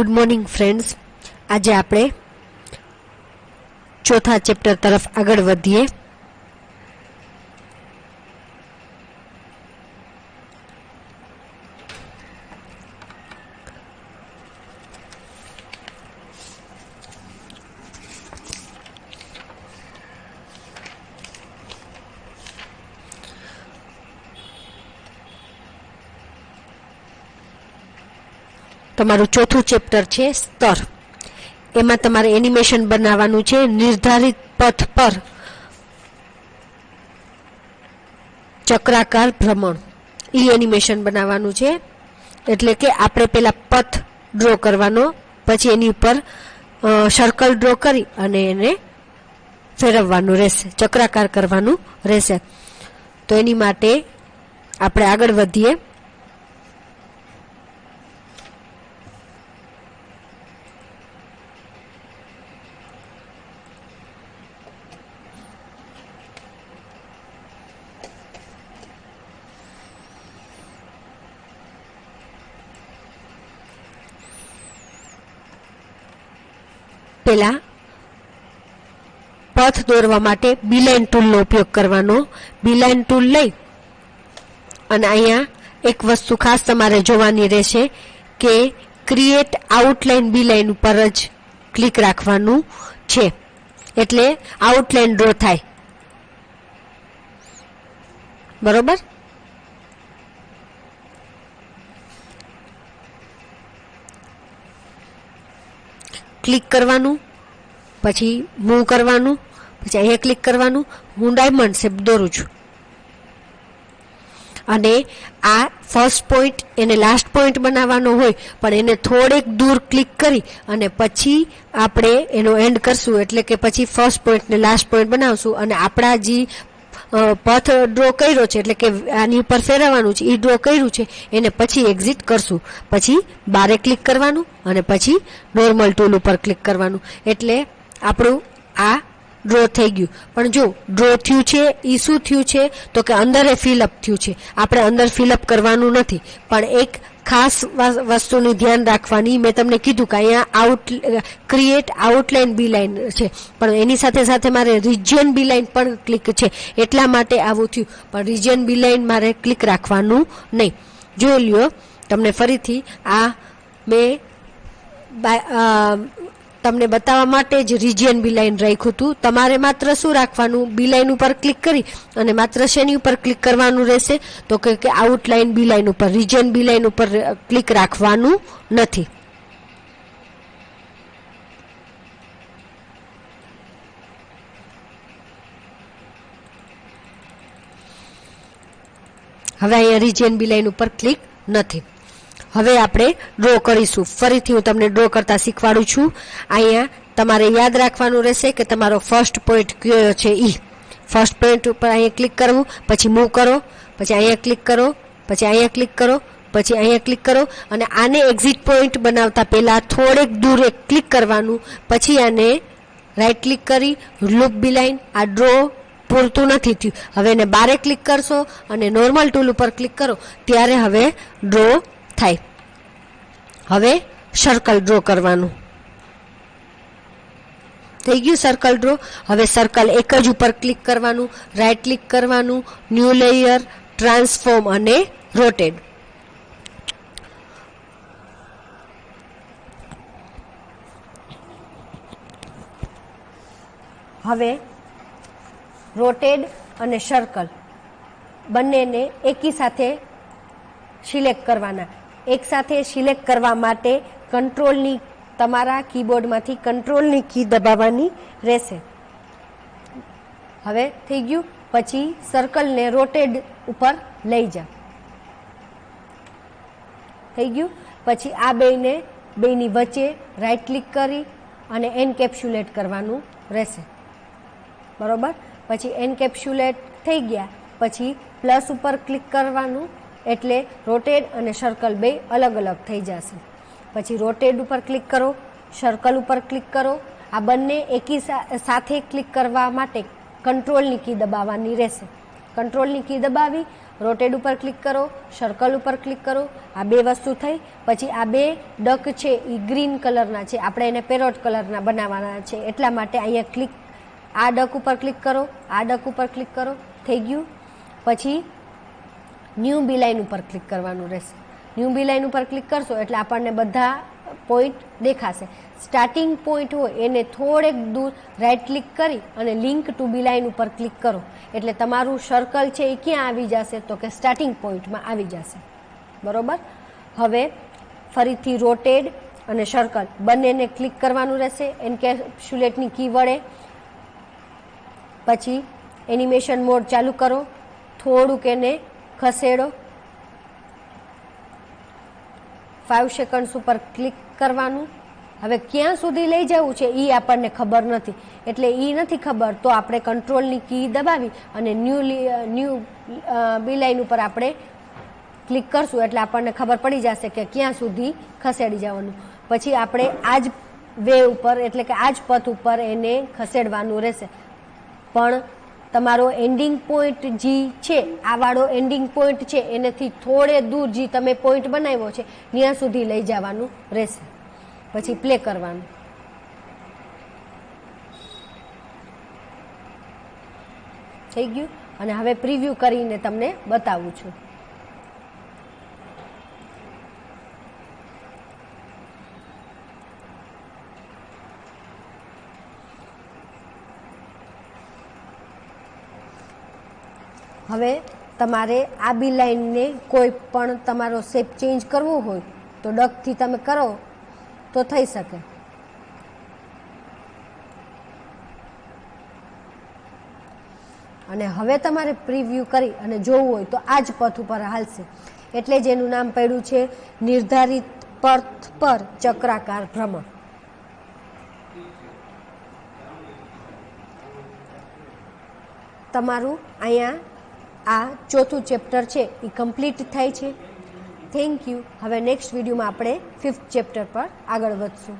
Good morning friends, આજે આપણે ચોથા ચેપ્ટર તરફ આગળ વધીએ. તમારું ચોથું ચેપ્ટર છે સ્તર. એમાં તમારે એનિમેશન બનાવવાનું છે. નિર્ધારિત પથ પર ચક્રાકાર ભ્રમણ એનિમેશન બનાવવાનું છે. એટલે કે આપણે પેલા પથ ડ્રો કરવાનો, પછી એની ઉપર સર્કલ ડ્રો કરી અને એને ફેરવવાનું રહેશે, ચક્રાકાર કરવાનું રહેશે. તો એની માટે આપણે આગળ વધીએ. પેલા પથ દોરવા માટે બીલાઇન ટૂલનો ઉપયોગ કરવાનો. બીલાઇન ટૂલ લઈ અને અહીંયા એક વસ્તુ ખાસ તમારે જોવાની રહેશે કે ક્રિએટ આઉટલાઇન બીલાઇન ઉપર જ ક્લિક રાખવાનું છે, એટલે આઉટલાઇન ડ્રો થાય. બરોબર? ક્લિક કરવાનું, પછી મૂવ કરવાનું, પછી અહીંયા ક્લિક કરવાનું. હું ડાયમંડ શેપ દોરું છું અને આ ફર્સ્ટ પોઈન્ટ એને લાસ્ટ પોઈન્ટ બનાવવાનો હોય, પણ એને થોડેક દૂર ક્લિક કરી અને પછી આપણે એનો એન્ડ કરશું, એટલે કે પછી ફર્સ્ટ પોઈન્ટ ને લાસ્ટ પોઈન્ટ બનાવશું. અને આપણા જે પથ ડ્રો કર્યો છે, એટલે કે આની ઉપર ફેરવવાનું છે, એ ડ્રો કર્યું છે, એને પછી એક્ઝિટ કરશું. પછી બારે ક્લિક કરવાનું અને પછી નોર્મલ ટૂલ ઉપર ક્લિક કરવાનું, એટલે આપણું આ ડ્રો થઈ ગયું. પણ જો ડ્રો થયું છે એ શું થયું છે તો કે અંદરે ફિલઅપ થયું છે. આપણે અંદર ફિલઅપ કરવાનું નથી, પણ એક ખાસ વસ્તુનું ધ્યાન રાખવાની. મેં તમને કીધું કે અહીંયા ક્રિએટ આઉટલાઇન બી લાઇન છે, પણ એની સાથે સાથે મારે રિજિયન બી લાઇન પણ ક્લિક છે, એટલા માટે આવું થયું. પણ રિજિયન બી લાઇન મારે ક્લિક રાખવાનું નહીં. જોઈ લ્યો, તમને ફરીથી આ મેં તમને બતાવવા માટે જ રિજિયન બી લાઇન રાખ્યું હતું. તમારે માત્ર શું રાખવાનું, બી લાઇન ઉપર ક્લિક કરી અને માત્ર શેની ઉપર ક્લિક કરવાનું રહેશે તો કે આઉટલાઇન બી લાઇન ઉપર, રિજિયન બી લાઇન ઉપર ક્લિક રાખવાનું નથી. હવે અહીંયા રિજિયન બી લાઇન ઉપર ક્લિક નથી. હવે આપણે ડ્રો કરીશું. ફરીથી હું તમને ડ્રો કરતા શીખવાડું છું. અહીંયા તમારે યાદ રાખવાનું રહેશે કે તમારો ફર્સ્ટ પોઈન્ટ કયો છે. ફર્સ્ટ પોઈન્ટ ઉપર અહીંયા ક્લિક કરવું, પછી મૂવ કરો, પછી અહીંયા ક્લિક કરો, પછી અહીંયા ક્લિક કરો, પછી અહીંયા ક્લિક કરો. અને આને એક્ઝિટ પોઈન્ટ બનાવતા પહેલાં થોડેક દૂર એક ક્લિક કરવાનું, પછી આને રાઈટ ક્લિક કરી લૂપ બી લાઇન. આ ડ્રો પૂરતું નથી થયું. હવે એને બારે ક્લિક કરશો અને નોર્મલ ટૂલ ઉપર ક્લિક કરો ત્યારે હવે ડ્રો થાય. હવે સર્કલ ડ્રો કરવાનું થઈ ગયું. Circle draw. હવે સર્કલ એક જ ઉપર ક્લિક કરવાનું, રાઈટ ક્લિક કરવાનું, ન્યૂ લેયર, ટ્રાન્સફોર્મ અને રોટેટ. હવે રોટેડ અને સર્કલ બંનેને એકી સાથે સિલેક્ટ કરવાના. એક સાથે સિલેક્ટ કરવા માટે કંટ્રોલની, તમારા કીબોર્ડમાંથી કંટ્રોલની કી દબાવવાની રહેશે. હવે થઈ ગયું. પછી સર્કલને રોટેડ ઉપર લઈ જા. થઈ ગયું. પછી આ બેની વચ્ચે રાઈટ ક્લિક કરી અને એન્કેપ્સ્યુલેટ કરવાનું રહેશે. બરોબર? પછી એન્કેપ્સ્યુલેટ થઈ ગયા પછી પ્લસ ઉપર ક્લિક કરવાનું, એટલે રોટેડ અને સર્કલ બે અલગ અલગ થઈ જશે. પછી રોટેડ ઉપર ક્લિક કરો, સર્કલ ઉપર ક્લિક કરો. આ બંને એકી સાથે ક્લિક કરવા માટે કંટ્રોલની કી દબાવવાની રહેશે. કંટ્રોલની કી દબાવી રોટેટ ઉપર ક્લિક કરો, સર્કલ ઉપર ક્લિક કરો. આ બે વસ્તુ થઈ. પછી આ બે ડક છે એ ગ્રીન કલરના છે, આપણે એને પેરોટ કલરના બનાવવાના છે, એટલા માટે અહીંયા ક્લિક, આ ડક ઉપર ક્લિક કરો, આ ડક ઉપર ક્લિક કરો, થઈ ગયું. પછી ન્યૂ બી લાઇન ઉપર ક્લિક કરવાનું રહેશે. ન્યૂ બી લાઇન ઉપર ક્લિક કરશો એટલે આપણને બધા પોઈન્ટ દેખાશે. સ્ટાર્ટિંગ પોઈન્ટ હોય એને થોડેક દૂર રાઈટ ક્લિક કરી અને લિંક ટુ બી લાઇન ઉપર ક્લિક કરો એટલે તમારું સર્કલ છે એ ક્યાં આવી જશે, તો કે સ્ટાર્ટિંગ પોઈન્ટમાં આવી જશે. બરોબર. હવે ફરીથી રોટેડ અને સર્કલ બંનેને ક્લિક કરવાનું રહેશે એન્કેપ્સ્યુલેટની કી વડે. પછી એનિમેશન મોડ ચાલુ કરો, થોડુંક એને ખસેડો, 5 સેકન્ડ્સ ઉપર ક્લિક કરવાનું. હવે ક્યાં સુધી લઈ જવું છે એ આપણને ખબર નથી, એટલે એ નથી ખબર તો આપણે કંટ્રોલની કી દબાવી અને ન્યૂ બી લાઇન ઉપર આપણે ક્લિક કરશું એટલે આપણને ખબર પડી જશે કે ક્યાં સુધી ખસેડી જવાનું. પછી આપણે આ જ વે ઉપર એટલે કે આ જ પથ ઉપર એને ખસેડવાનું રહેશે. પણ તમારો એન્ડિંગ પોઈન્ટ જે છે, આ વાળો એન્ડિંગ પોઈન્ટ છે એનાથી થોડે દૂર જે તમે પોઈન્ટ બનાવ્યો છે ત્યાં સુધી લઈ જવાનું રહેશે. પછી પ્લે કરવાનું. થઈ ગયું. અને હવે પ્રિવ્યુ કરીને તમને બતાવું છું. હવે તમારે આ બી લાઇનને કોઈ પણ તમારો શેપ ચેન્જ કરવો હોય તો ડકથી તમે કરો તો થઈ શકે. અને હવે તમારે પ્રિવ્યુ કરી અને જોવું હોય તો આ જ પથ ઉપર હાલશે, એટલે જ એનું નામ પડ્યું છે નિર્ધારિત પથ પર ચક્રાકાર ભ્રમણ. તમારું અહીંયા આ ચોથું ચેપ્ટર છે એ કમ્પ્લીટ થાય છે. Thank you. હવે નેક્સ્ટ વિડીયોમાં આપણે 5th ચેપ્ટર પર આગળ વધશું.